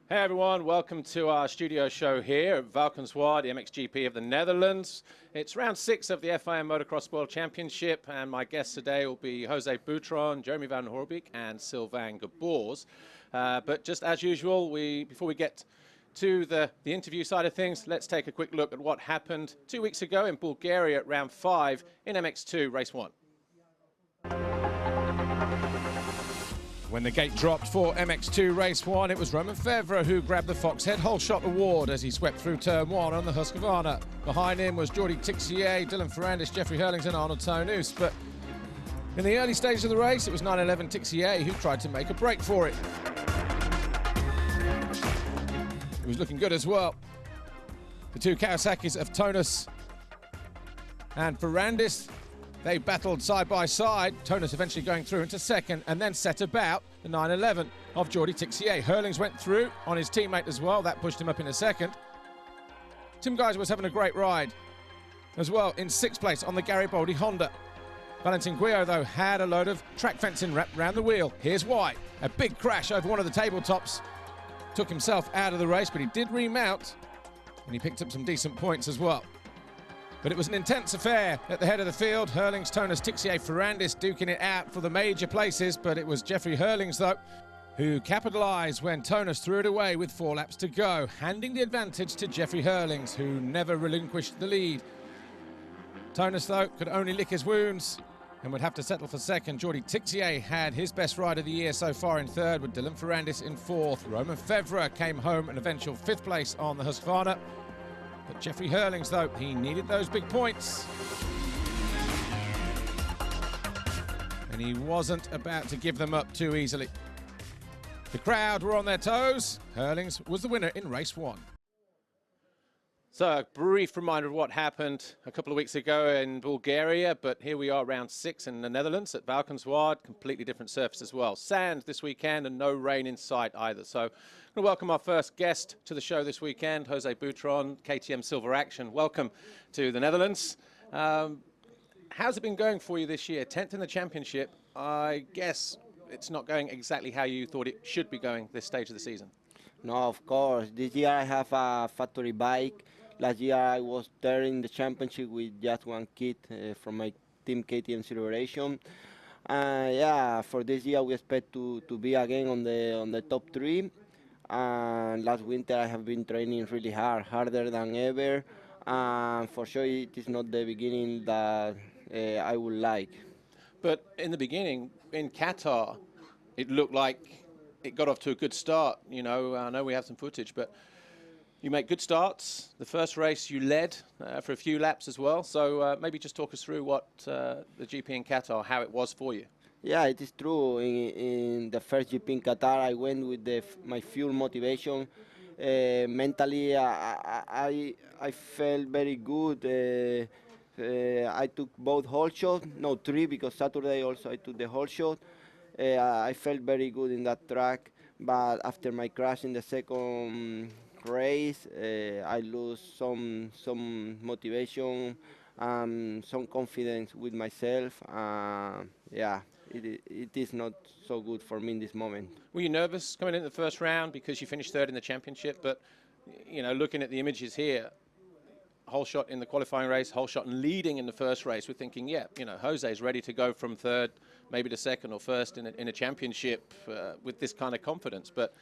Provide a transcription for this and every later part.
Hey everyone, welcome to our studio show here at Valkenswaard, the MXGP of the Netherlands. It's round 6 of the FIM Motocross World Championship, and my guests today will be Jose Butron, Jeremy van Horebeek, and Sylvan Geboers. But just as usual, before we get to the interview side of things, let's take a quick look at what happened 2 weeks ago in Bulgaria at round 5 in MX2 Race 1. When the gate dropped for MX2 Race 1, it was Romain Febvre who grabbed the Foxhead Hole Shot Award as he swept through Turn 1 on the Husqvarna. Behind him was Jordi Tixier, Dylan Ferrandis, Jeffrey Hurlings and Arnold Tonus. But in the early stages of the race, it was 911 Tixier who tried to make a break for it. He was looking good as well. The two Kawasaki's of Tonus and Ferrandis, they battled side by side, Tonus eventually going through into second and then set about the 911 of Jordi Tixier. Hurlings went through on his teammate as well, that pushed him up in a second. Tim Geiser was having a great ride as well in 6th place on the Garibaldi Honda. Valentin Guillot though had a load of track fencing wrapped around the wheel. Here's why. A big crash over one of the tabletops took himself out of the race, but he did remount and he picked up some decent points as well. But it was an intense affair at the head of the field. Hurlings, Tonus, Tixier, Ferrandis duking it out for the major places, but it was Jeffrey Hurlings, though, who capitalised when Tonus threw it away with 4 laps to go, handing the advantage to Jeffrey Hurlings, who never relinquished the lead. Tonus, though, could only lick his wounds and would have to settle for second. Jordi Tixier had his best ride of the year so far in 3rd, with Dylan Ferrandis in 4th. Romain Febvre came home an eventual 5th place on the Husqvarna. But Jeffrey Hurlings, though, he needed those big points. And he wasn't about to give them up too easily. The crowd were on their toes. Hurlings was the winner in race 1. So a brief reminder of what happened a couple of weeks ago in Bulgaria, but here we are round 6 in the Netherlands at Valkenswaard, completely different surface as well. Sand this weekend and no rain in sight either. So I'm going to welcome our first guest to the show this weekend, Jose Butron, KTM Silver Action. Welcome to the Netherlands. How's it been going for you this year? 10th in the championship. I guess it's not going exactly how you thought it should be going this stage of the season. No, of course. This year I have a factory bike. Last year I was there in the championship with just one kit from my team KTM Celebration. Yeah, for this year we expect to be again on the top 3. And last winter I have been training really hard, harder than ever. And for sure it is not the beginning that I would like. But in the beginning, in Qatar, it looked like it got off to a good start. You know, I know we have some footage, but you make good starts. The first race you led for a few laps as well. So maybe just talk us through what the GP in Qatar, how it was for you. Yeah, it is true. In the first GP in Qatar, I went with my fuel motivation. Mentally, I felt very good. I took both whole shots, no 3 because Saturday also I took the whole shot. I felt very good in that track, but after my crash in the second race, I lose some motivation, some confidence with myself. Yeah, it is not so good for me in this moment. Were you nervous coming into the first round because you finished 3rd in the championship? But you know, looking at the images here, whole shot in the qualifying race, whole shot and leading in the first race, we're thinking, yeah, you know, Jose's ready to go from 3rd, maybe to 2nd or 1st in a championship with this kind of confidence. But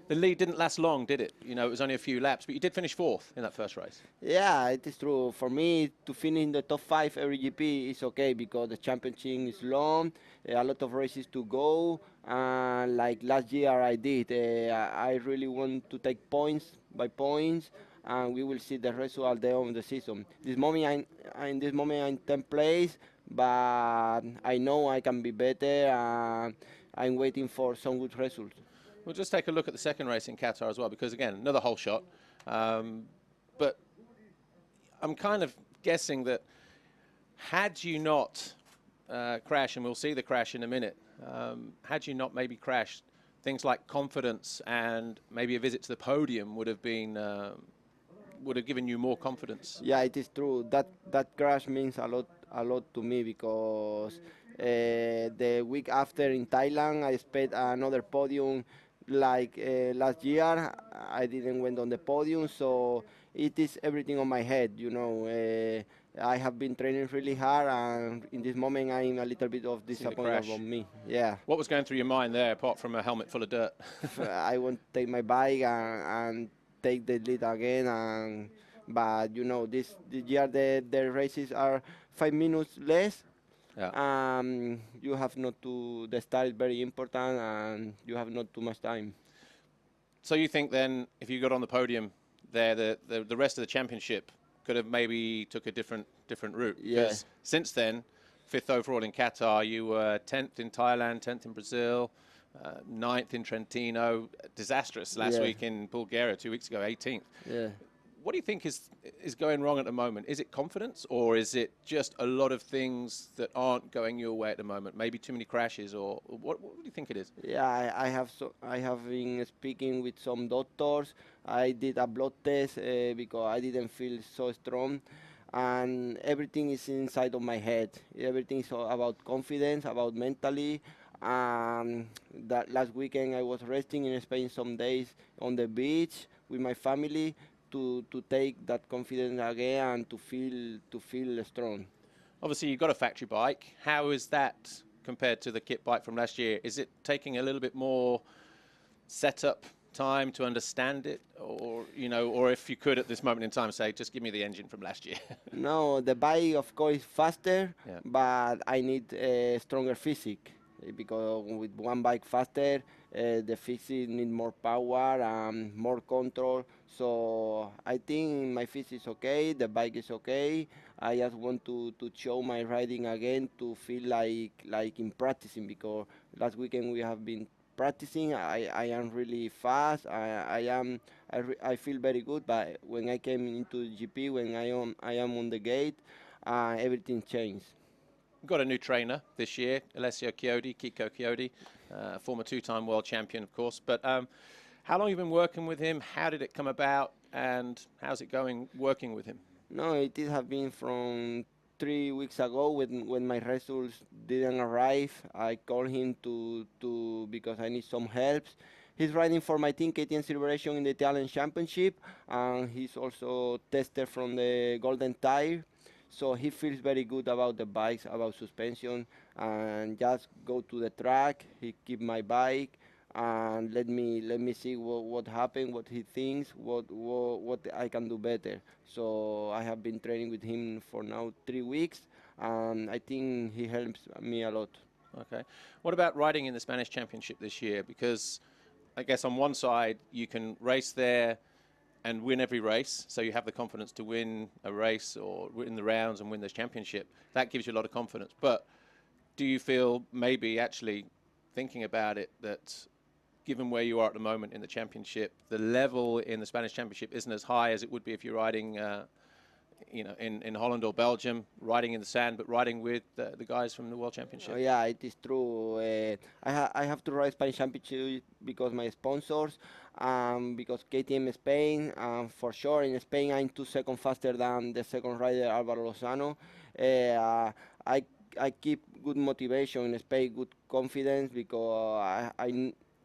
the lead didn't last long, did it? You know, it was only a few laps, but you did finish 4th in that first race. Yeah, it is true. For me, to finish in the top 5 every GP is okay because the championship is long, a lot of races to go. Like last year I did. I really want to take points by points, and we will see the result at the end of the season. In this moment I'm 10th place, but I know I can be better, and I'm waiting for some good results. We'll just take a look at the second race in Qatar as well, because again, another whole shot. But I'm kind of guessing that had you not crashed, and we'll see the crash in a minute, had you not maybe crashed, things like confidence and maybe a visit to the podium would have been would have given you more confidence. Yeah, it is true. That crash means a lot to me because The week after in Thailand, I expect another podium like last year. I didn't went on the podium, so it is everything on my head, you know. I have been training really hard, and in this moment, I'm a little bit of See the disappointed crash. about me. Yeah. What was going through your mind there, apart from a helmet full of dirt? I want to take my bike and take the lead again. And but you know, this year the races are 5 minutes less. Yeah. You have not to. The start is very important, and you have not too much time. So you think then, if you got on the podium there, the rest of the championship could have maybe took a different route? Yeah. Because since then, 5th overall in Qatar, you were 10th in Thailand, 10th in Brazil, 9th in Trentino, disastrous last week in Bulgaria, 2 weeks ago, 18th. Yeah. What do you think is going wrong at the moment? Is it confidence, or is it just a lot of things that aren't going your way at the moment? Maybe too many crashes, or what do you think it is? Yeah, I have been speaking with some doctors. I did a blood test because I didn't feel so strong, and everything is inside of my head. Everything is all about confidence, about mentally. That last weekend I was resting in Spain some days on the beach with my family to take that confidence again and to feel strong. Obviously, you've got a factory bike. How is that compared to the kit bike from last year? Is it taking a little bit more setup time to understand it, or or if you could at this moment in time say, just give me the engine from last year? No, the bike of course is faster, Yeah. but I need stronger physique because with one bike faster, the physique need more power and more control. So I think my physique is okay, the bike is okay. I just want to show my riding again to feel like in practicing because last weekend we have been practicing. I am really fast. I feel very good. But when I came into GP, when I am on the gate, everything changed. We've got a new trainer this year, Alessio Kiko Chiodi, former two-time world champion, of course. But how long have you been working with him? How did it come about? And how's it going working with him? No, it has been from 3 weeks ago when my results didn't arrive. I called him to because I need some help. He's riding for my team KTM Celebration in the Italian Championship, and he's also tester from the Golden Tire. So he feels very good about the bikes, about suspension, and just go to the track. He keep my bike and let me see what happened, what he thinks, what I can do better. So I have been training with him for now 3 weeks, and I think he helps me a lot. Okay. What about riding in the Spanish Championship this year? Because I guess on one side you can race there and win every race, so you have the confidence to win a race or win the rounds and win this championship. That gives you a lot of confidence. But do you feel maybe actually thinking about it that given where you are at the moment in the championship, the level in the Spanish Championship isn't as high as it would be if you're riding in Holland or Belgium, riding in the sand, but riding with the guys from the World Championship? Oh, yeah, it is true. I have to ride Spanish Championship because my sponsors, because KTM Spain, for sure in Spain I'm 2 seconds faster than the second rider Álvaro Lozano. I I keep good motivation in Spain, good confidence because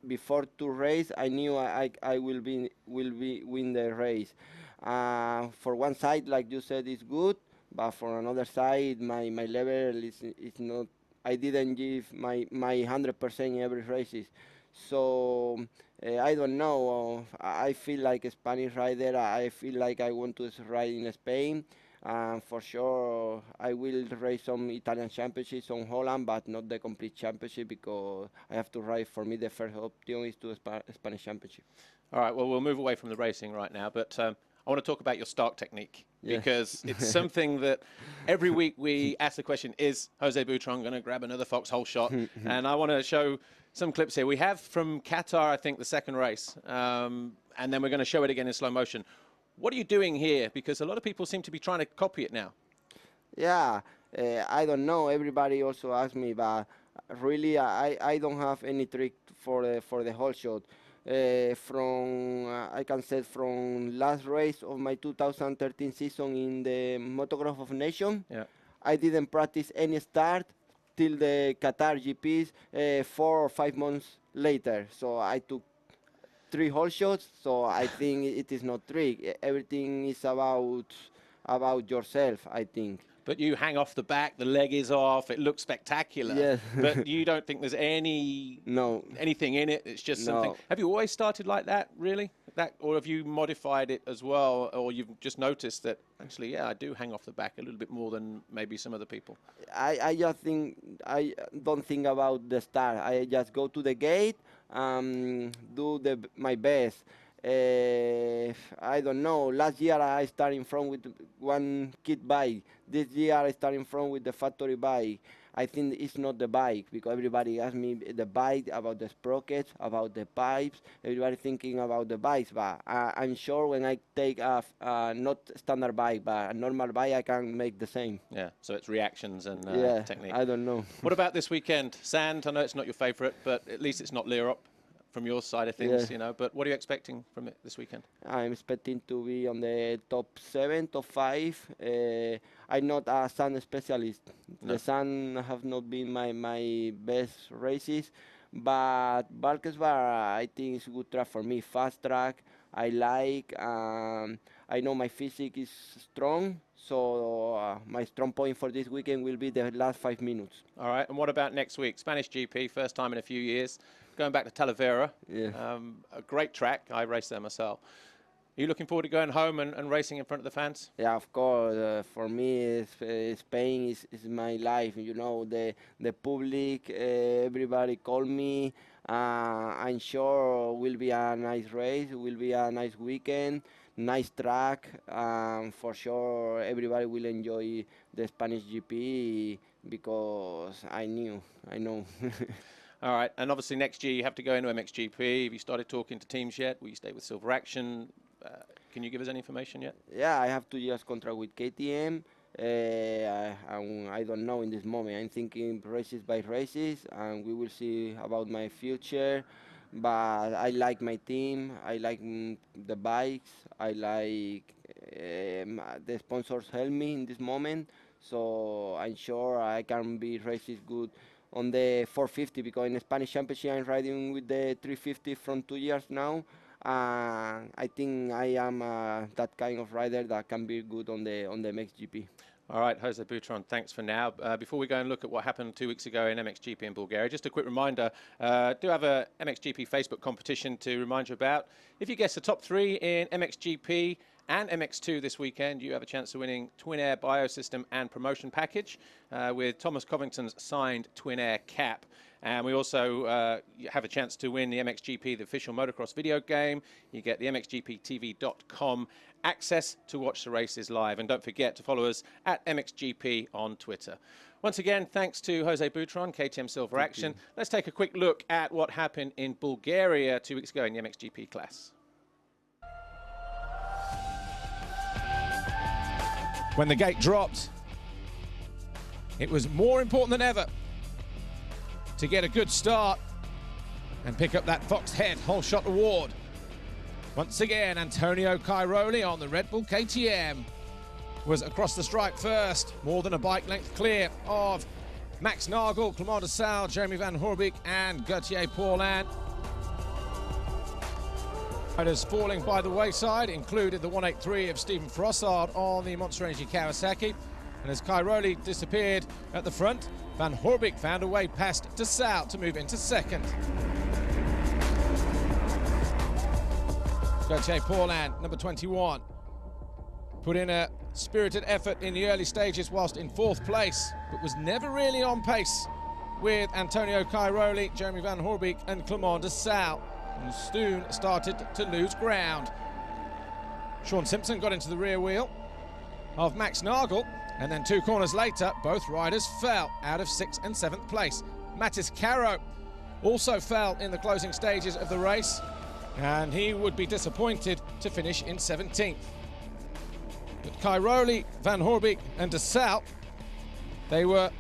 before to race I knew I will be win the race. For one side, like you said, is good, but for another side, my level is not. I didn't give my 100% in every races, so I don't know. I feel like a Spanish rider. I feel like I want to ride in Spain. For sure, I will race some Italian championships on Holland, but not the complete championship because I have to ride. For me, the first option is to Spanish championship. All right, well, we'll move away from the racing right now, but I want to talk about your start technique because it's something that every week we ask the question, is Jose Butron going to grab another foxhole shot? And I want to show some clips here. We have from Qatar, I think, the second race, and then we're going to show it again in slow motion. What are you doing here? Because a lot of people seem to be trying to copy it now. Yeah, I don't know. Everybody also asks me, but really, I don't have any trick for the whole shot. I can say from last race of my 2013 season in the Motocross of Nation, Yeah. I didn't practice any start till the Qatar GPs 4 or 5 months later. So I took 3 whole shots. So I think it is not trick. Everything is about yourself, I think. But you hang off the back, the leg is off, it looks spectacular. Yes. But you don't think there's anything in it, it's just something. Have you always started like that, really? Or have you modified it as well, or you've just noticed that, actually, yeah, I do hang off the back a little bit more than maybe some other people? I just think, I don't think about the start. I just go to the gate, do my best. I don't know. Last year I started in front with one kit bike. This year I started in front with the factory bike. I think it's not the bike, because everybody asks me the bike, about the sprockets, about the pipes. Everybody thinking about the bikes, but I'm sure when I take a not standard bike, but a normal bike, I can make the same. Yeah, so it's reactions and yeah, technique. I don't know. What about this weekend? Sand, I know it's not your favourite, but at least it's not Lirop from your side of things, you know. But what are you expecting from it this weekend? I'm expecting to be on the top 7, top 5. I'm not a sand specialist. No. The sand have not been my best races, but Barques Bar, I think it's a good track for me. Fast track, I like. I know my physique is strong, so my strong point for this weekend will be the last 5 minutes. All right, and what about next week? Spanish GP, first time in a few years. Going back to Talavera, a great track. I raced there myself. Are you looking forward to going home and racing in front of the fans? Yeah, of course. For me, Spain is my life. You know, the public, everybody call me. I'm sure will be a nice race. Will be a nice weekend, nice track. For sure, everybody will enjoy the Spanish GP because I know. All right, and obviously next year you have to go into MXGP. Have you started talking to teams yet? Will you stay with Silver Action? Can you give us any information yet? Yeah, I have 2 years contract with KTM. I don't know in this moment. I'm thinking races by races, and we will see about my future. But I like my team. I like the bikes. I like the sponsors help me in this moment. So I'm sure I can be races good on the 450, because in the Spanish Championship I'm riding with the 350 from 2 years now. I think I am that kind of rider that can be good on the MXGP. All right, Jose Butron, thanks for now. Before we go and look at what happened 2 weeks ago in MXGP in Bulgaria, just a quick reminder, do have a MXGP Facebook competition to remind you about. If you guess the top 3 in MXGP and MX2 this weekend, you have a chance of winning Twin Air Biosystem and Promotion Package with Thomas Covington's signed Twin Air cap. And we also have a chance to win the MXGP, the official motocross video game. You get the MXGPTV.com access to watch the races live. And don't forget to follow us at MXGP on Twitter. Once again, thanks to Jose Butron, KTM Silver Action. Let's take a quick look at what happened in Bulgaria 2 weeks ago in the MXGP class. When the gate dropped, it was more important than ever to get a good start and pick up that Fox Head Whole Shot Award. Once again, Antonio Cairoli on the Red Bull KTM was across the stripe first, more than a bike length clear of Max Nagel, Clement de Sal, Jeremy Van Horebeek and Gauthier Paulin. Riders falling by the wayside included the 183 of Stephen Frossard on the Monster Energy Kawasaki. And as Cairoli disappeared at the front, Van Horebeek found a way past de Sal to move into second. Gauthier Paulin, number 21, put in a spirited effort in the early stages whilst in 4th place, but was never really on pace with Antonio Cairoli, Jeremy Van Horebeek and Clement de Sal, and soon started to lose ground. Sean Simpson got into the rear wheel of Max Nagel, and then 2 corners later, both riders fell out of 6th and 7th place. Mattis Caro also fell in the closing stages of the race, and he would be disappointed to finish in 17th. But Cairoli, Van Horebeek and de Sal, they were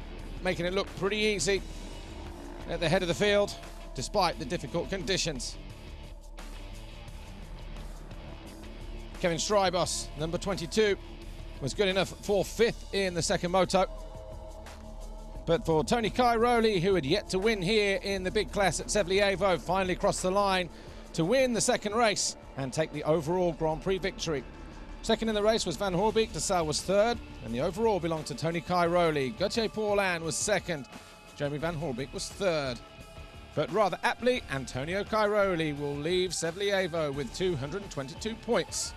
making it look pretty easy at the head of the field, despite the difficult conditions. Kevin Strybos, number 22, was good enough for 5th in the second moto. But for Tony Cairoli, who had yet to win here in the big class at Sevlievo, finally crossed the line to win the second race and take the overall Grand Prix victory. Second in the race was Van Horebeek, De Salle was third, and the overall belonged to Tony Cairoli. Gauthier Paulin was second, Jeremy Van Horebeek was third. But rather aptly, Antonio Cairoli will leave Sevlievo with 222 points.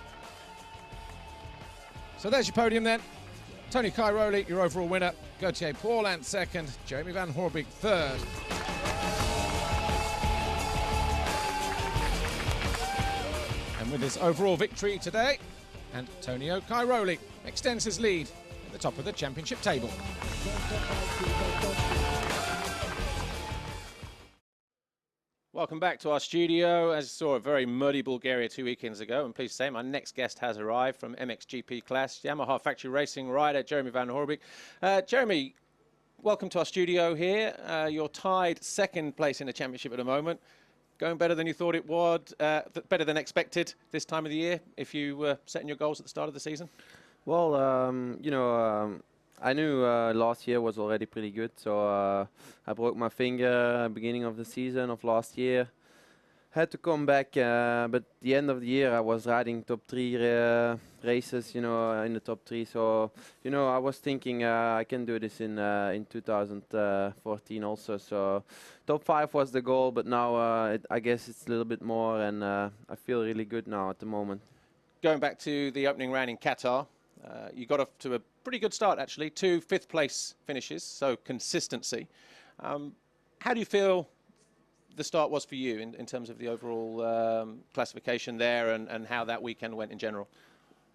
So there's your podium then. Tony Cairoli, your overall winner. Gauthier Paulin second, Jeremy Van Horebeek third. And with his overall victory today, Antonio Cairoli extends his lead at the top of the championship table. Welcome back to our studio. As you saw, a very muddy Bulgaria 2 weekends ago. I'm pleased to say my next guest has arrived from MXGP class, Yamaha Factory Racing rider Jeremy Van Horebeek. Jeremy, welcome to our studio here. You're tied second place in the championship at the moment. Going better than you thought it would, better than expected this time of the year, if you were setting your goals at the start of the season? Well, I knew last year was already pretty good, so I broke my finger beginning of the season of last year. Had to come back, but the end of the year I was riding top 3 races, in the top 3. So, I was thinking I can do this in 2014 also. So, top 5 was the goal, but now I guess it's a little bit more, and I feel really good now at the moment. Going back to the opening round in Qatar, you got off to a pretty good start actually, 2 fifth place finishes, so consistency. How do you feel the start was for you in terms of the overall classification there and how that weekend went in general?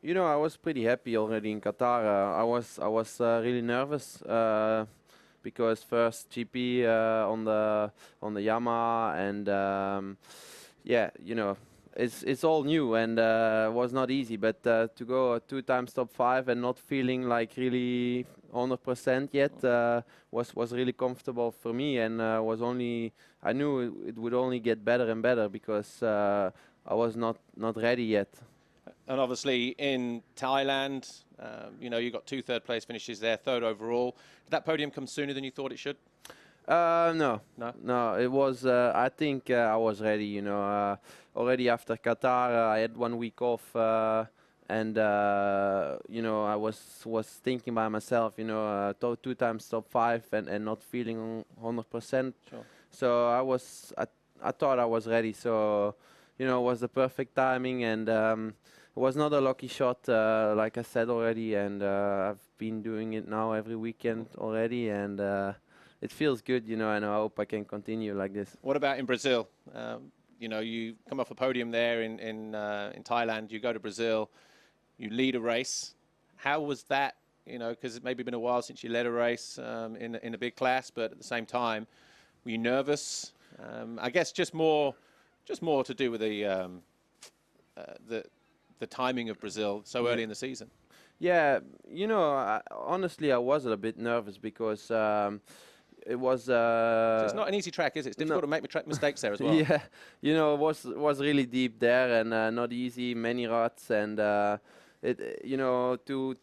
I was pretty happy already in Qatar. I was really nervous because first GP on the Yamaha, and it's all new, and was not easy. But to go 2 times top 5 and not feeling like really 100% yet was really comfortable for me, and I knew it would only get better and better because I was not ready yet. And obviously in Thailand, you got 2 third place finishes there, third overall. Did that podium come sooner than you thought it should? No. It was. I think I was ready. Already after Qatar, I had 1 week off, and I was thinking by myself. 2 times top 5 and not feeling 100%. Sure. So I thought I was ready. So it was the perfect timing, and it was not a lucky shot, like I said already. And I've been doing it now every weekend already, and it feels good, and I hope I can continue like this. What about in Brazil? You come off a podium there in Thailand, you go to Brazil, you lead a race. How was that? Because it maybe been a while since you led a race in a big class, but at the same time, were you nervous? I guess just more to do with the timing of Brazil so early in the season. Yeah, honestly, I was a bit nervous because it was. So it's not an easy track, is it? It's difficult to make mistakes there as well. Yeah, it was really deep there, and not easy. Many ruts, and to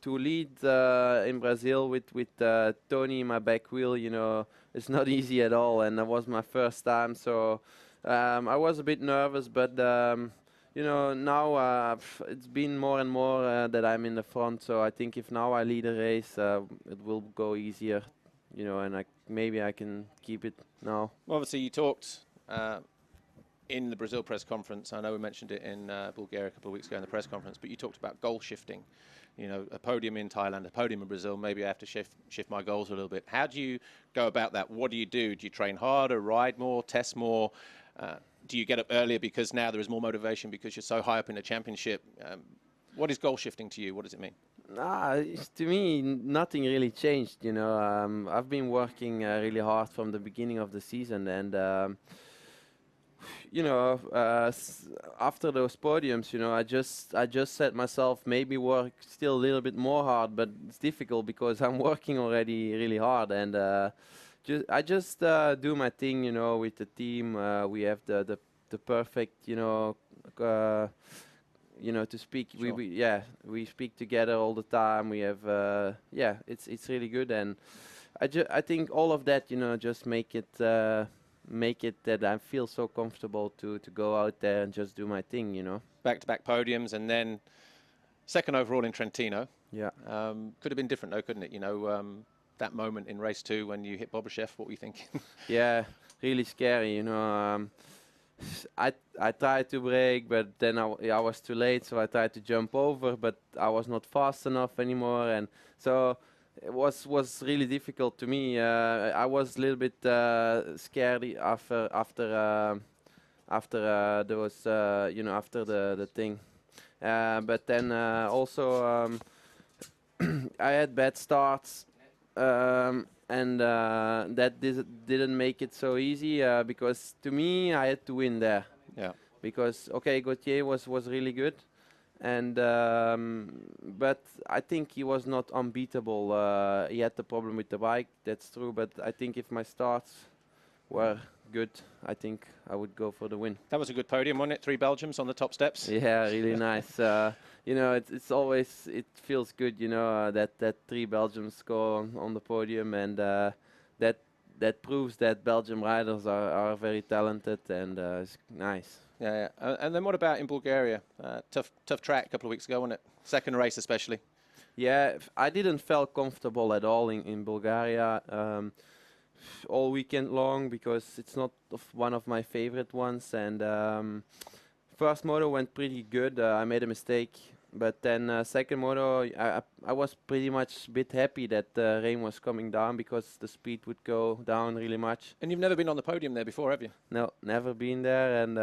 lead in Brazil with Tony in my back wheel, it's not easy at all, and that was my first time, so I was a bit nervous, but now it's been more and more that I'm in the front, so I think if now I lead a race, it will go easier, and maybe I can keep it now. Obviously, you talked in the Brazil press conference. I know we mentioned it in Bulgaria a couple of weeks ago in the press conference, but you talked about goal shifting. A podium in Thailand, a podium in Brazil, maybe I have to shift my goals a little bit. How do you go about that? What do you do? Do you train harder, ride more, test more? Do you get up earlier because now there is more motivation because you're so high up in the championship? What is goal shifting to you? What does it mean? To me, nothing really changed. I've been working really hard from the beginning of the season, and after those podiums, I just set myself maybe work still a little bit more hard, but it's difficult because I'm working already really hard, and I just do my thing, with the team. We have the perfect, to speak. Sure. We speak together all the time. We have, it's really good, and I think all of that, just make it that I feel so comfortable to go out there and just do my thing. Back-to-back podiums, and then second overall in Trentino. Yeah. Could have been different though, couldn't it? That moment in race 2 when you hit Bobashev, what were you thinking? Yeah, really scary. I tried to brake, but then I was too late, so I tried to jump over, but I was not fast enough anymore, and so it was really difficult to me. I was a little bit scared after those after the thing, but then also I had bad starts. And that didn't make it so easy because to me I had to win there. Yeah. Because Gauthier was really good, and but I think he was not unbeatable. He had the problem with the bike, that's true. But I think if my starts were good, I think I would go for the win. That was a good podium, wasn't it? 3 Belgians on the top steps. Yeah, really nice. It's always, it feels good, that 3 Belgians go on the podium, and that proves that Belgian riders are very talented, and it's nice. Yeah. And then what about in Bulgaria? Tough track a couple of weeks ago, wasn't it? Second race especially. Yeah, I didn't feel comfortable at all in Bulgaria all weekend long, because it's not one of my favorite ones, and first moto went pretty good. I made a mistake, but then second moto I was pretty much a bit happy that the rain was coming down, because the speed would go down really much. And you've never been on the podium there before, have you? No, never been there. And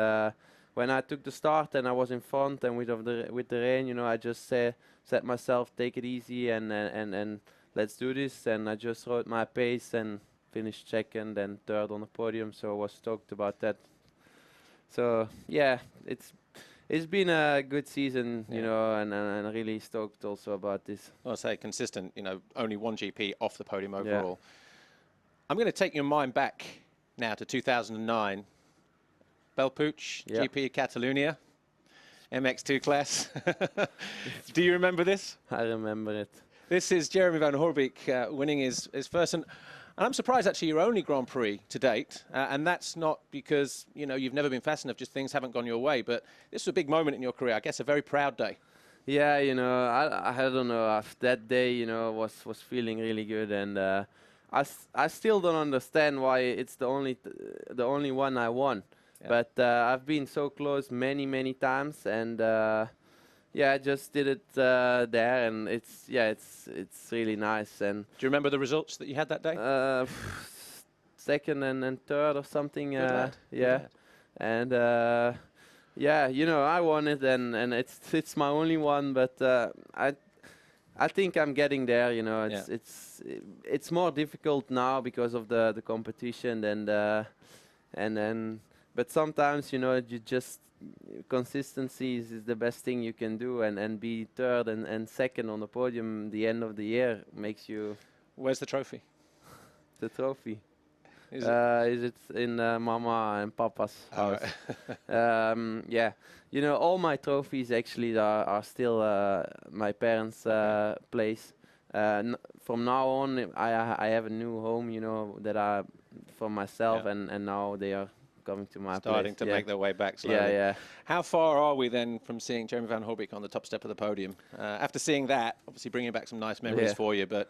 when I took the start and I was in front, and with the rain, I just set myself, take it easy, and let's do this. And I just rode my pace and finished second and third on the podium, so I was stoked about that. So yeah, it's been a good season, and I'm really stoked also about this. I'll say consistent, only 1 GP off the podium overall. Yeah. I'm going to take your mind back now to 2009. Belpuig, yeah. GP of Catalonia, MX2 class. Do you remember this? I remember it. This is Jeremy van Horebeek winning his first, and I'm surprised actually your only Grand Prix to date, and that's not because you've never been fast enough, just things haven't gone your way, but this was a big moment in your career, I guess a very proud day. Yeah, I don't know, that day, was feeling really good, and I still don't understand why it's the only one I won. Yeah. But I've been so close many times, and yeah, I just did it there, and it's really nice. And do you remember the results that you had that day? Second and third or something. Yeah. And yeah, I won it, and it's my only one. But I think I'm getting there. It's more difficult now because of the competition, and then. But sometimes, you just consistency is the best thing you can do, and be third and second on the podium the end of the year makes you. Where's the trophy? The trophy. Is it in Mama and Papa's house? Right. Yeah, all my trophies actually are still my parents' place. From now on, I have a new home, that I for myself, and now they are coming to my starting place. To make their way back slowly. Yeah. How far are we then from seeing Jeremy van Horebeek on the top step of the podium? After seeing that, obviously bringing back some nice memories for you, but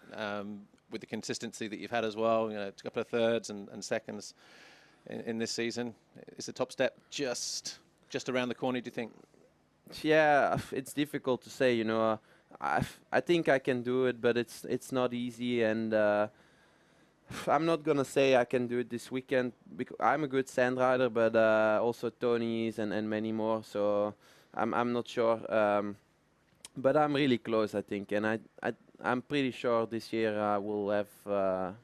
with the consistency that you've had as well, a couple of thirds and seconds in this season, is the top step just around the corner, do you think? Yeah, it's difficult to say. I think I can do it, but it's not easy, and I'm not gonna say I can do it this weekend, because I'm a good sand rider, but also Tony's and many more. So I'm not sure, but I'm really close, I think, and I'm pretty sure this year I will have a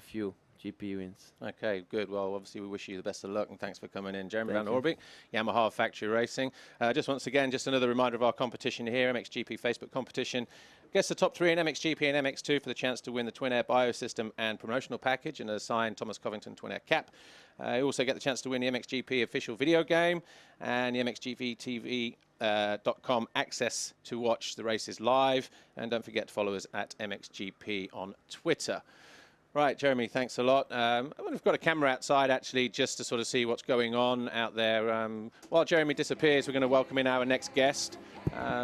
few GP wins. Okay, good. Well, obviously we wish you the best of luck, and thanks for coming in. Jeremy van Horebeek, Yamaha Factory Racing. Just once again, just another reminder of our competition here, MXGP Facebook competition. Guess the top 3 in MXGP and MX2 for the chance to win the Twin Air Biosystem and promotional package and a signed Thomas Covington Twin Air cap. You also get the chance to win the MXGP official video game and the MXGPTV.com access to watch the races live. And don't forget to follow us at MXGP on Twitter. Right, Jeremy, thanks a lot. We've got a camera outside, actually, just to sort of see what's going on out there. While Jeremy disappears, we're going to welcome in our next guest,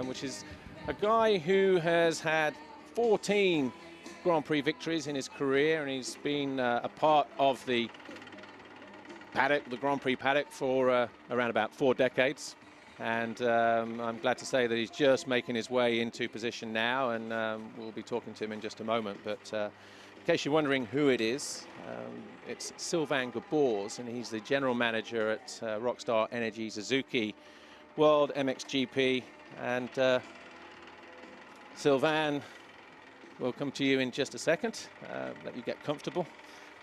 which is a guy who has had 14 Grand Prix victories in his career, and he's been a part of the paddock, the Grand Prix paddock, for around about 4 decades. And I'm glad to say that he's just making his way into position now, and we'll be talking to him in just a moment. But in case you're wondering who it is, it's Sylvan Geboers, and he's the general manager at Rockstar Energy Suzuki World MXGP. And Sylvan, we'll come to you in just a second. Let you get comfortable.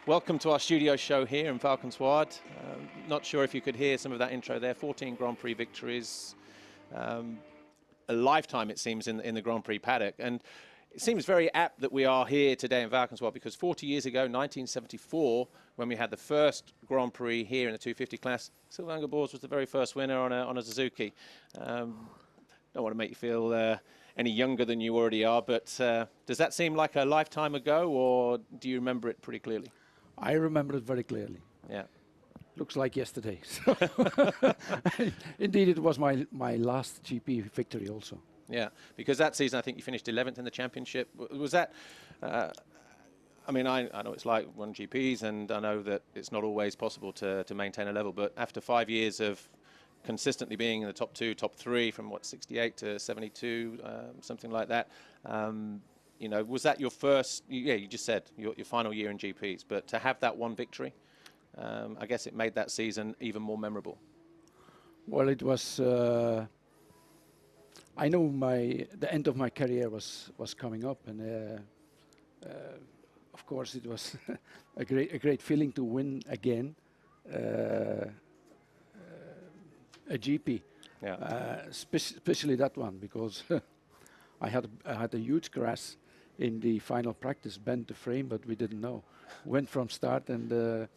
Welcome to our studio show here in Valkenswaard. Not sure if you could hear some of that intro there. 14 Grand Prix victories, a lifetime it seems in the Grand Prix paddock. And it seems very apt that we are here today in Valkenswaard, because 40 years ago, 1974, when we had the first Grand Prix here in the 250 class, Sylvan Geboers was the very first winner on a Suzuki. Don't want to make you feel any younger than you already are, but does that seem like a lifetime ago, or do you remember it pretty clearly? I remember it very clearly. Yeah. Looks like yesterday. Indeed, it was my last GP victory also. Yeah, because that season I think you finished 11th in the championship. Was that, I mean, I know it's like one GPs, and I know that it's not always possible to maintain a level, but after 5 years of consistently being in the top 2, top 3, from what, 68 to 72, something like that, you know, was that your first, yeah, you just said your final year in GPs, but to have that one victory, I guess it made that season even more memorable. Well, it was, I know the end of my career was coming up, and of course it was a great feeling to win again a GP, yeah. Especially that one, because I had a huge crash in the final practice, bent the frame, but we didn't know. Went from start, and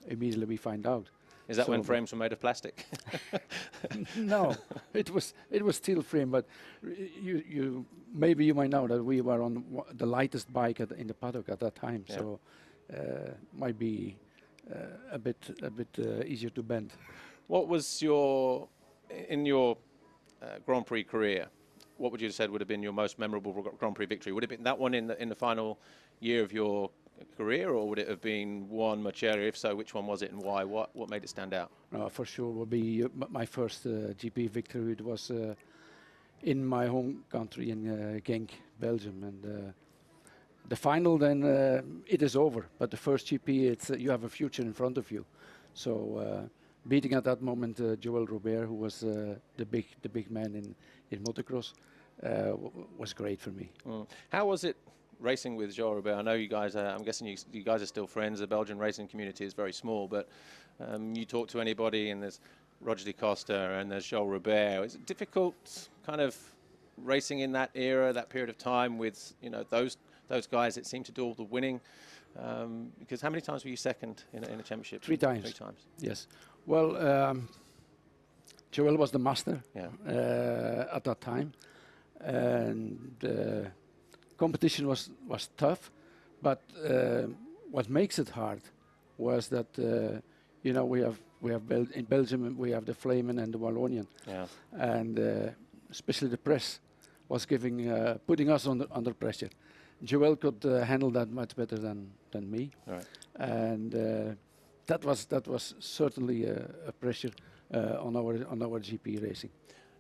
immediately we find out. Is that when frames were made of plastic? No, it was steel frame, but maybe you might know that we were on the lightest bike in the paddock at that time, yeah. So might be a bit easier to bend. What was in your Grand Prix career, what would you have said would have been your most memorable Grand Prix victory? Would it have been that one in the final year of your career, or would it have been one much earlier? If so, which one was it and why? What made it stand out? For sure would be my first GP victory. It was in my home country in Genk, Belgium, and the final then it is over. But the first GP, it's you have a future in front of you. So beating at that moment Joël Robert, who was the big man in motocross, was great for me. How was it racing with Joël Robert? I know you guys are, I'm guessing you guys are still friends. The Belgian racing community is very small, but you talk to anybody, and there's Roger de Coster and there's Joël Robert. Is it difficult kind of racing in that era, that period of time, with, you know, those guys that seem to do all the winning? Because how many times were you second in a championship? 3 times. 3 times. Yes. Well, Joël was the master, yeah. At that time, and competition was tough, but what makes it hard was that you know, we have in Belgium we have the Flamen and the Wallonian, yeah. And especially the press was putting us under pressure. Joël could handle that much better than me, right. And that was certainly a pressure on our GP racing.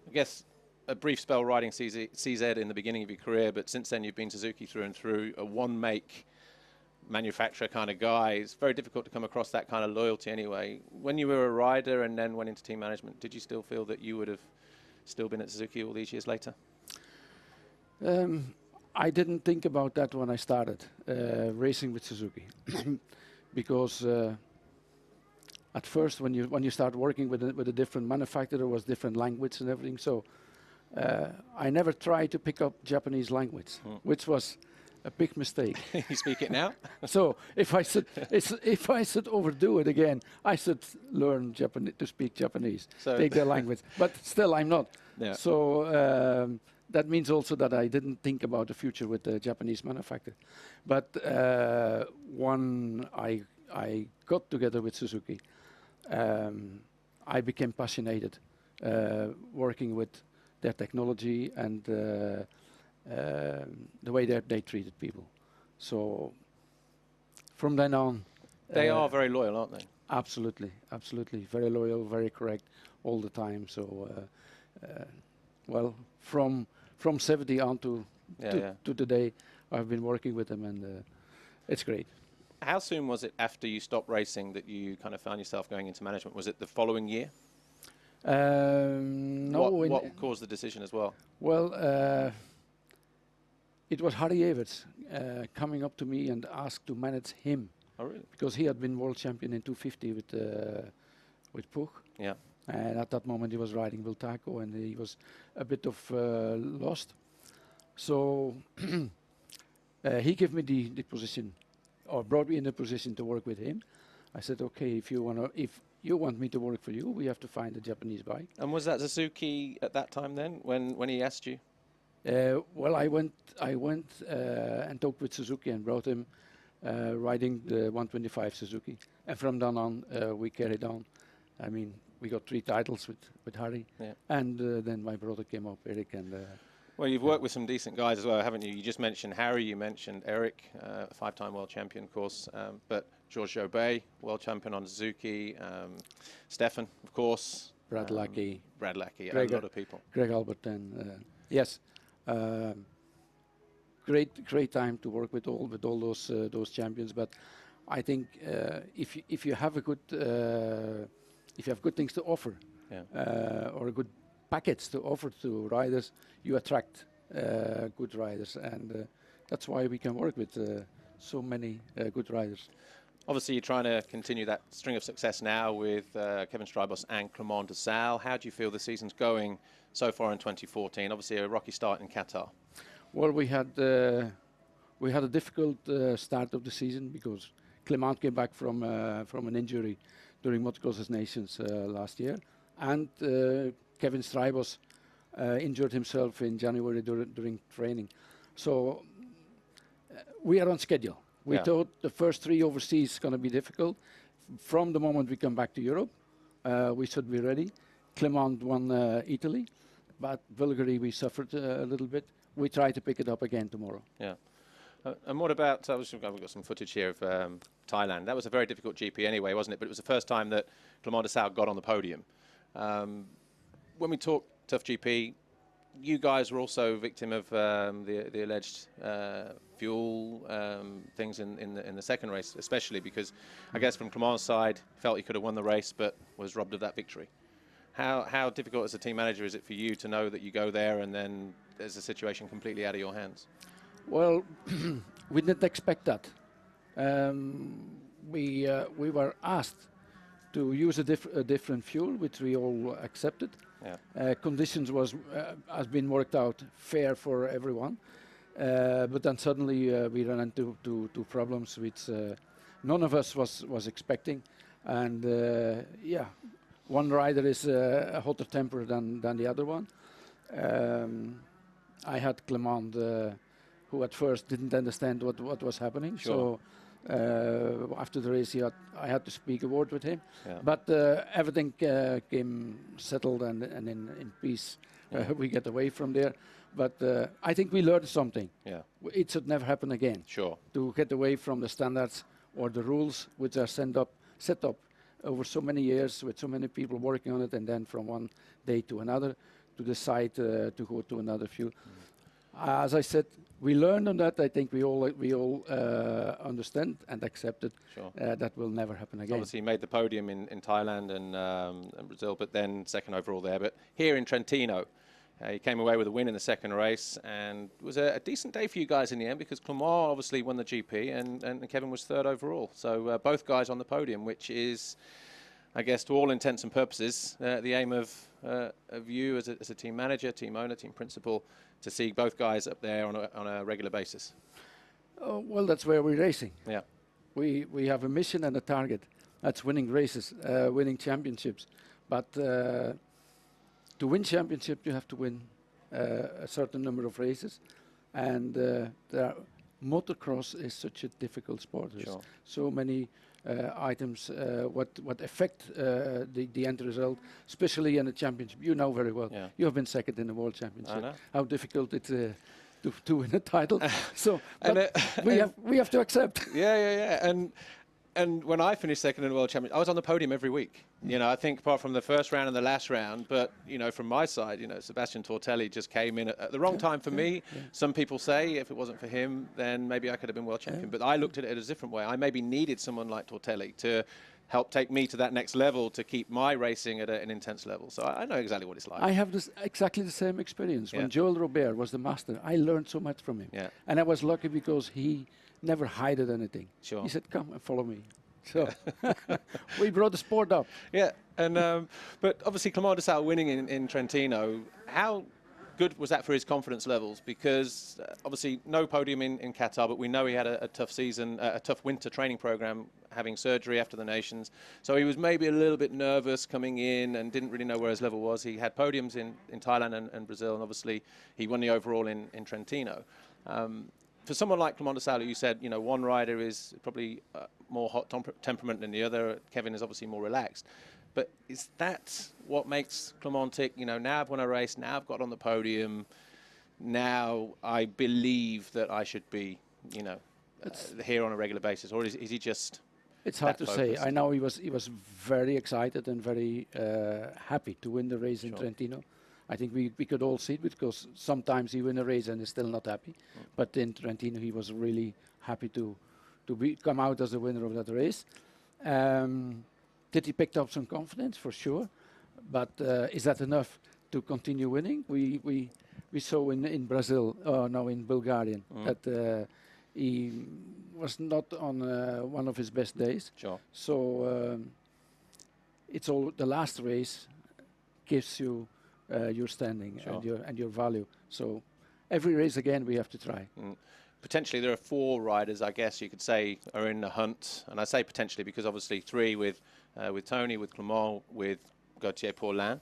I guess a brief spell riding CZ in the beginning of your career, but since then you've been Suzuki through and through, a one-make manufacturer kind of guy. It's very difficult to come across that kind of loyalty anyway. When you were a rider and then went into team management, did you still feel that you would have still been at Suzuki all these years later? I didn't think about that when I started racing with Suzuki, because at first when you start working with a different manufacturer, there was different language and everything. So I never tried to pick up Japanese language, which was a big mistake. You speak it now? So if I should overdo it again, I should learn to speak Japanese, so take their language. But still, I'm not. Yeah. So that means also that I didn't think about the future with the Japanese manufacturer. But when I got together with Suzuki, I became passionate working with their technology and the way that they treated people. So from then on, They are very loyal, aren't they? absolutely, absolutely, very loyal, very correct all the time. So well, from 70 on to today, I've been working with them, and it's great. How soon was it after you stopped racing that you kind of found yourself going into management? Was it the following year? No. What caused the decision as well? Well, it was Harry Everts coming up to me and asked to manage him. Oh, really? Because he had been world champion in 250 with Puch. Yeah. And at that moment he was riding Wiltaco and he was a bit of lost. So he gave me the position, or brought me in the position to work with him. I said, okay, if you want me to work for you, we have to find a Japanese bike. And was that Suzuki at that time then, when he asked you? Well, I went and talked with Suzuki and brought him riding the 125 Suzuki. And from then on, we carried on. I mean, we got 3 titles with Harry. Yeah. And then my brother came up, Eric. And well, you've worked with some decent guys as well, haven't you? You just mentioned Harry, you mentioned Eric, 5-time world champion, of course. But George Jobey, world champion on Suzuki. Stefan, of course. Brad Lackey. A lot of people. Greg Albert, and yes. Great time to work with all those champions. But I think if you have good things to offer, or a good package to offer to riders, you attract good riders, and that's why we can work with so many good riders. Obviously, you're trying to continue that string of success now with Kevin Strybos and Clément de Sales. How do you feel the season's going so far in 2014? Obviously, a rocky start in Qatar. Well, we had a difficult start of the season because Clément came back from an injury during Motocross Nations last year, and Kevin Strybos injured himself in January during training. So we are on schedule. We thought the first 3 overseas going to be difficult. From the moment we come back to Europe, we should be ready. Clément won Italy, but Bulgaria we suffered a little bit. We try to pick it up again tomorrow. Yeah. And what about, we've got some footage here of Thailand. That was a very difficult GP anyway, wasn't it? But it was the first time that Clément de Sales got on the podium. When we talk Tough GP, you guys were also victim of the alleged fuel things in the second race, especially because I guess from Clément's side, felt he could have won the race but was robbed of that victory. How difficult as a team manager is it for you to know that you go there and then there's a situation completely out of your hands? Well, we didn't expect that. We were asked to use a different fuel, which we all accepted. Yeah. Conditions has been worked out fair for everyone, but then suddenly we ran into problems which none of us was expecting, and one rider is a hotter temper than the other one. I had Clément, who at first didn't understand what was happening. Sure. So after the race, I had to speak a word with him. Yeah. But everything came settled and in peace. We get away from there. But I think we learned something. Yeah. It should never happen again. Sure. To get away from the standards or the rules which are set up over so many years with so many people working on it, and then from one day to another to decide to go to another fuel. As I said, we learned on that. I think we all understand and accept it. Sure. That will never happen again. Obviously, you made the podium in Thailand and Brazil, but then second overall there. But here in Trentino, you came away with a win in the second race, and it was a decent day for you guys in the end because Clément obviously won the GP and Kevin was third overall. So both guys on the podium, which is, I guess, to all intents and purposes, the aim of you as a team manager, team owner, team principal, to see both guys up there on a regular basis. Well, that's where we're racing. Yeah, we have a mission and a target. That's winning races, winning championships. But to win championship, you have to win a certain number of races, and motocross is such a difficult sport. There's Sure. so many items what affect the end result, especially in the championship. You know very well. Yeah. You have been second in the world I championship. know. How difficult it to win a title. So And, but we have to accept. Yeah. And when I finished second in the World Championship, I was on the podium every week. You know, I think apart from the first round and the last round, but, you know, from my side, you know, Sebastian Tortelli just came in at the wrong time for me. Yeah. Some people say if it wasn't for him, then maybe I could have been world champion. But I looked at it a different way. I maybe needed someone like Tortelli to help take me to that next level, to keep my racing at an intense level. So I know exactly what it's like. I have exactly the same experience. When Joel Robert was the master, I learned so much from him. Yeah. And I was lucky because he never hid anything. Sure. He said, come and follow me. So we brought the sport up. Yeah, and but obviously Clément de Sales winning in Trentino, how good was that for his confidence levels? Because obviously no podium in Qatar, but we know he had a tough season, a tough winter training program, having surgery after the Nations. So he was maybe a little bit nervous coming in and didn't really know where his level was. He had podiums in Thailand and Brazil, and obviously he won the overall in Trentino. For someone like Clément de Sales, you said, you know, one rider is probably more hot temperament than the other. Kevin is obviously more relaxed. But is that what makes Clément tick? You know, now I've won a race, now I've got on the podium, now I believe that I should be, you know, here on a regular basis. Or is he just... It's hard to say. I know he was very excited and very happy to win the race in Trentino. I think we could all see it, because sometimes he win a race and is still not happy. But in Trentino he was really happy to come out as the winner of that race. Did he pick up some confidence? For sure. But is that enough to continue winning? We saw in Brazil, no, in Bulgarian, that he was not on one of his best days. Sure. So it's all the last race gives you your standing and your value. So every race again we have to try. Potentially there are 4 riders, I guess you could say, are in the hunt, and I say potentially because obviously 3 with Tony, with Clément, with Gauthier Paulin,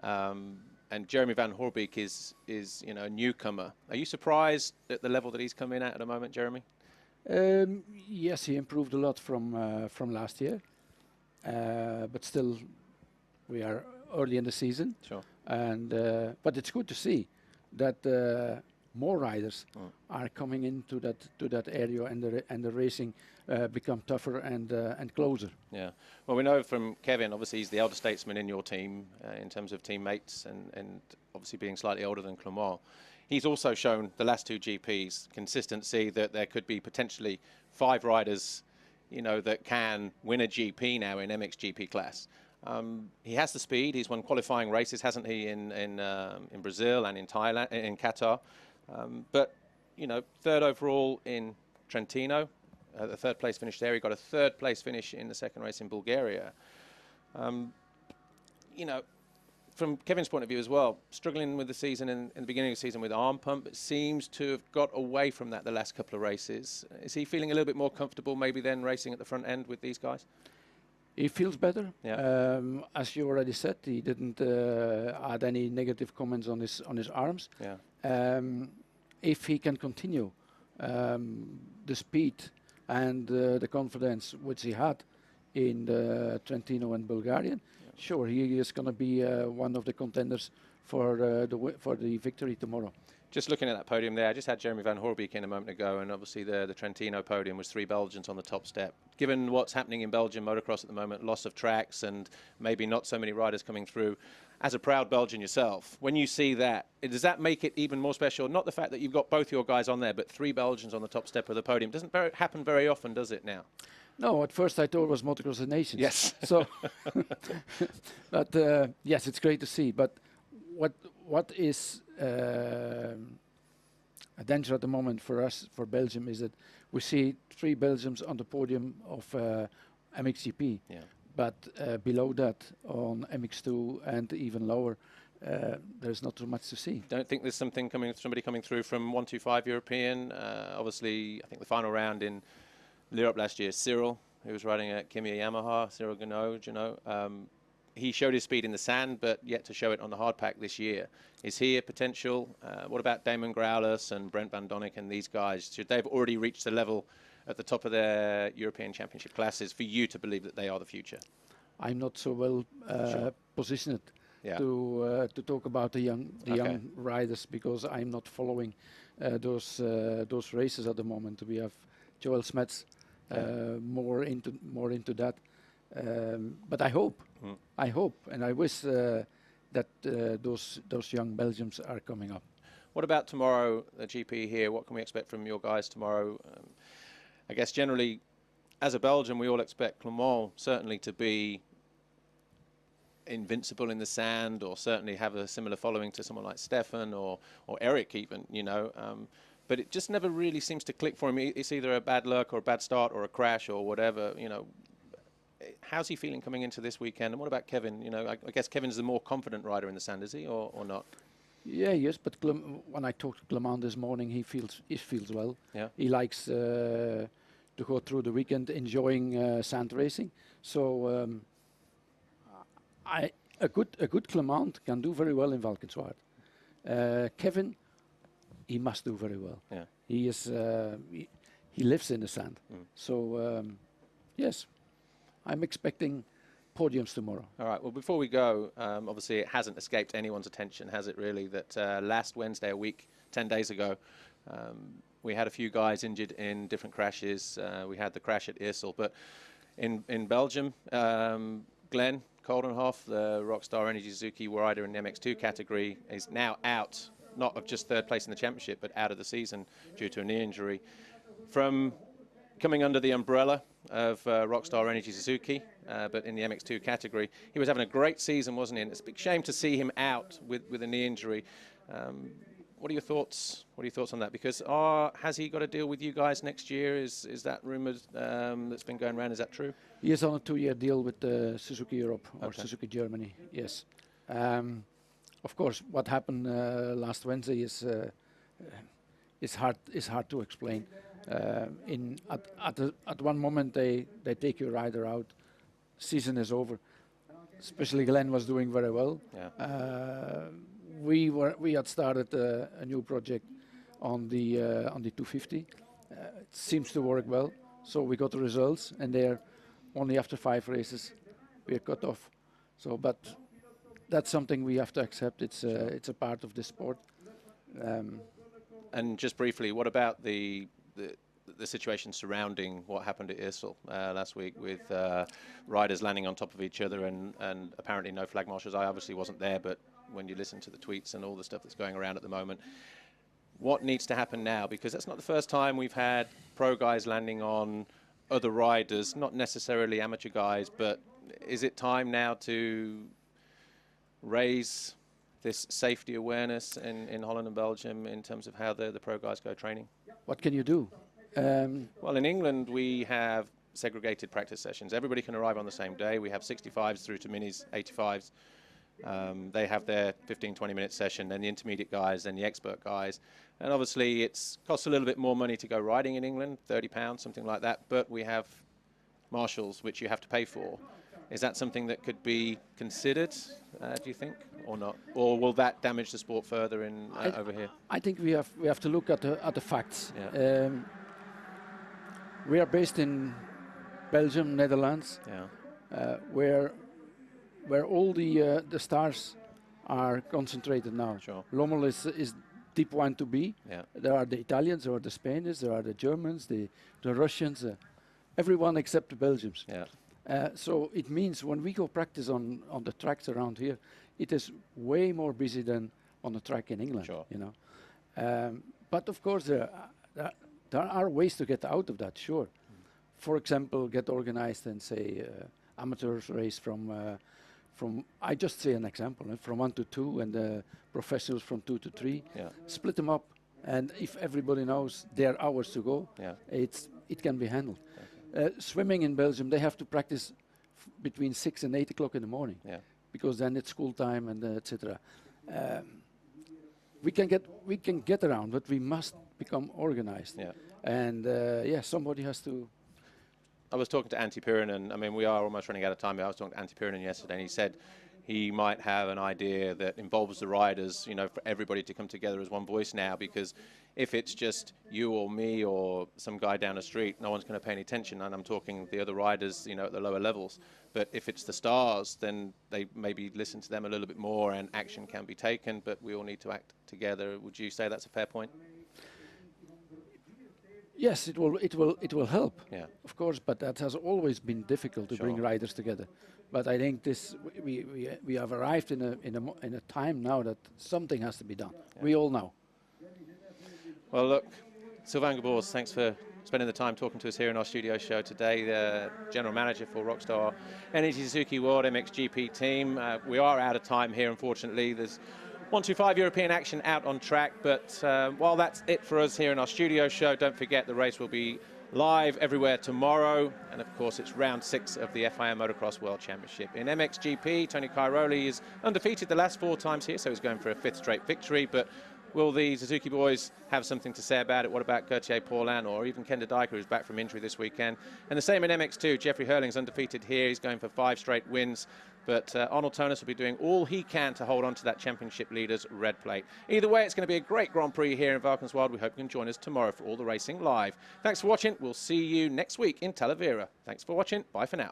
and Jeremy Van Horebeek is you know, a newcomer. Are you surprised at the level that he's come in at the moment, Jeremy? Yes, he improved a lot from last year, but still we are early in the season. Sure. And but it's good to see that more riders are coming into that area, and the racing become tougher and closer. Yeah. Well, we know from Kevin, obviously he's the elder statesman in your team in terms of teammates, and obviously being slightly older than Clément. He's also shown the last 2 GPs consistency, that there could be potentially 5 riders, you know, that can win a GP now in MXGP class. He has the speed. He's won qualifying races, hasn't he, in Brazil and in Thailand, in Qatar. But you know, 3rd overall in Trentino, the 3rd place finish there. He got a 3rd place finish in the 2nd race in Bulgaria. You know, from Kevin's point of view as well, struggling with the season in the beginning of the season with arm pump, it seems to have got away from that the last couple of races. Is he feeling a little bit more comfortable maybe then racing at the front end with these guys? He feels better. Yeah. As you already said, he didn't add any negative comments on his arms. Yeah. If he can continue the speed and the confidence which he had in the Trentino and Bulgarian, sure, he is going to be one of the contenders for the victory tomorrow. Just looking at that podium there, I just had Jeremy Van Horebeek in a moment ago, and obviously the Trentino podium was 3 Belgians on the top step. Given what's happening in Belgian motocross at the moment, loss of tracks and maybe not so many riders coming through, as a proud Belgian yourself, when you see that, does that make it even more special? Not the fact that you've got both your guys on there, but 3 Belgians on the top step of the podium. Doesn't happen very often, does it now? No, at first I thought it was Motocross of Nations. Yes. So, but yes, it's great to see. But what is a danger at the moment for us, for Belgium, is that we see 3 Belgians on the podium of MXGP. Yeah. But below that, on MX2 and even lower, there's not too much to see. Don't think there's somebody coming through from 125 European. Obviously, I think the final round in L'Europe last year, Cyril, who was riding at Kimiya Yamaha, Cyril Gano, he showed his speed in the sand, but yet to show it on the hard pack this year. Is he a potential? What about Damon Growlers and Brent Van Donnick and these guys? Should they have already reached the level at the top of their European Championship classes for you to believe that they are the future? I'm not so well positioned to talk about the young riders, because I'm not following those races at the moment. We have Joel Smets more into that, but I hope, and I wish that those young Belgians are coming up. What about tomorrow, the GP here? What can we expect from your guys tomorrow? I guess generally, as a Belgian, we all expect Clement certainly to be invincible in the sand, or certainly have a similar following to someone like Stefan or Eric even, you know. But it just never really seems to click for him. It's either a bad luck or a bad start or a crash or whatever, you know. How's he feeling coming into this weekend? And what about Kevin? You know, I guess Kevin's the more confident rider in the sand, is he, or not? Yeah, yes, but when I talked to Clement this morning, he feels well. Yeah. He likes to go through the weekend enjoying sand racing. So a good Clement can do very well in Valkenswaard. Kevin, he must do very well. Yeah. He is he lives in the sand. So yes, I'm expecting podiums tomorrow. All right, well, before we go, obviously it hasn't escaped anyone's attention, has it really, that last Wednesday, a week, 10 days ago, we had a few guys injured in different crashes. We had the crash at Eersel, but in Belgium, Glenn Koldenhoff, the Rockstar Energy Suzuki rider in the MX2 category, is now out, not of just third place in the championship, but out of the season due to a knee injury. From coming under the umbrella of Rockstar Energy Suzuki, but in the MX2 category, he was having a great season, wasn't he? And it's a big shame to see him out with a knee injury. What are your thoughts? What are your thoughts on that? Because has he got to deal with you guys next year? Is that rumoured that's been going around? Is that true? He is on a 2-year deal with Suzuki Europe or Suzuki Germany. Yes. Of course, what happened last Wednesday is hard to explain. At one moment they take your rider out, season is over. Especially Glenn was doing very well. Yeah. We had started a new project on the 250. It seems to work well, so we got the results, and they're only after 5 races we're cut off. So, but that's something we have to accept. It's a part of the sport. And just briefly, what about the situation surrounding what happened at Eersel last week with riders landing on top of each other and apparently no flag marshals? I obviously wasn't there, but when you listen to the tweets and all the stuff that's going around at the moment, what needs to happen now? Because that's not the first time we've had pro guys landing on other riders, not necessarily amateur guys, but is it time now to raise this safety awareness in Holland and Belgium in terms of how the pro guys go training? What can you do? Well, in England, we have segregated practice sessions. Everybody can arrive on the same day. We have 65s through to minis, 85s. They have their 15, 20-minute session, then the intermediate guys, then the expert guys. And obviously, it costs a little bit more money to go riding in England, £30, something like that. But we have marshals, which you have to pay for. Is that something that could be considered, do you think, or not? Or will that damage the sport further in over here? I think we have to look at the facts. Yeah. We are based in Belgium, Netherlands, where all the stars are concentrated now. Sure. Lommel is deep one to be. Yeah. There are the Italians, there are the Spaniards, there are the Germans, the Russians, everyone except the Belgians. Yeah. So it means when we go practice on the tracks around here, it is way more busy than on the track in England. Sure. You know, but of course there are ways to get out of that. Sure. For example, get organized and say amateurs race from I just say an example from 1 to 2 and the professionals from 2 to 3. Yeah. Split them up, and if everybody knows their hours to go, it can be handled. Swimming in Belgium, they have to practice between 6 and 8 o'clock in the morning, because then it's school time and etc. We can get around, but we must become organized. Yeah. And somebody has to I was talking to Antti Pyränen. I mean, we are almost running out of time. I was talking to Antti Pyränen yesterday, and he said he might have an idea that involves the riders, you know, for everybody to come together as one voice now, because if it's just you or me or some guy down the street, no one's going to pay any attention. And I'm talking the other riders, you know, at the lower levels. But if it's the stars, then they maybe listen to them a little bit more and action can be taken, but we all need to act together. Would you say that's a fair point? Yes, it will help. Yeah. Of course, but that has always been difficult to bring riders together. But I think we have arrived in a time now that something has to be done. Yeah. We all know. Well, look, Sylvan Geboers, thanks for spending the time talking to us here in our studio show today. The General Manager for Rockstar Energy Suzuki World MXGP team. We are out of time here, unfortunately. There's 125 European action out on track, but while that's it for us here in our studio show, don't forget the race will be live everywhere tomorrow, and of course it's round 6 of the FIM Motocross World Championship. In MXGP, Tony Cairoli is undefeated the last 4 times here, so he's going for a 5th straight victory, but will the Suzuki boys have something to say about it? What about Gauthier Paulin or even Kenda Dijker, who's back from injury this weekend? And the same in MX2, Jeffrey Hurling's undefeated here, he's going for 5 straight wins. But Arnold Tonus will be doing all he can to hold on to that championship leader's red plate. Either way, it's going to be a great Grand Prix here in Valkenswaard. We hope you can join us tomorrow for all the racing live. Thanks for watching. We'll see you next week in Talavera. Thanks for watching. Bye for now.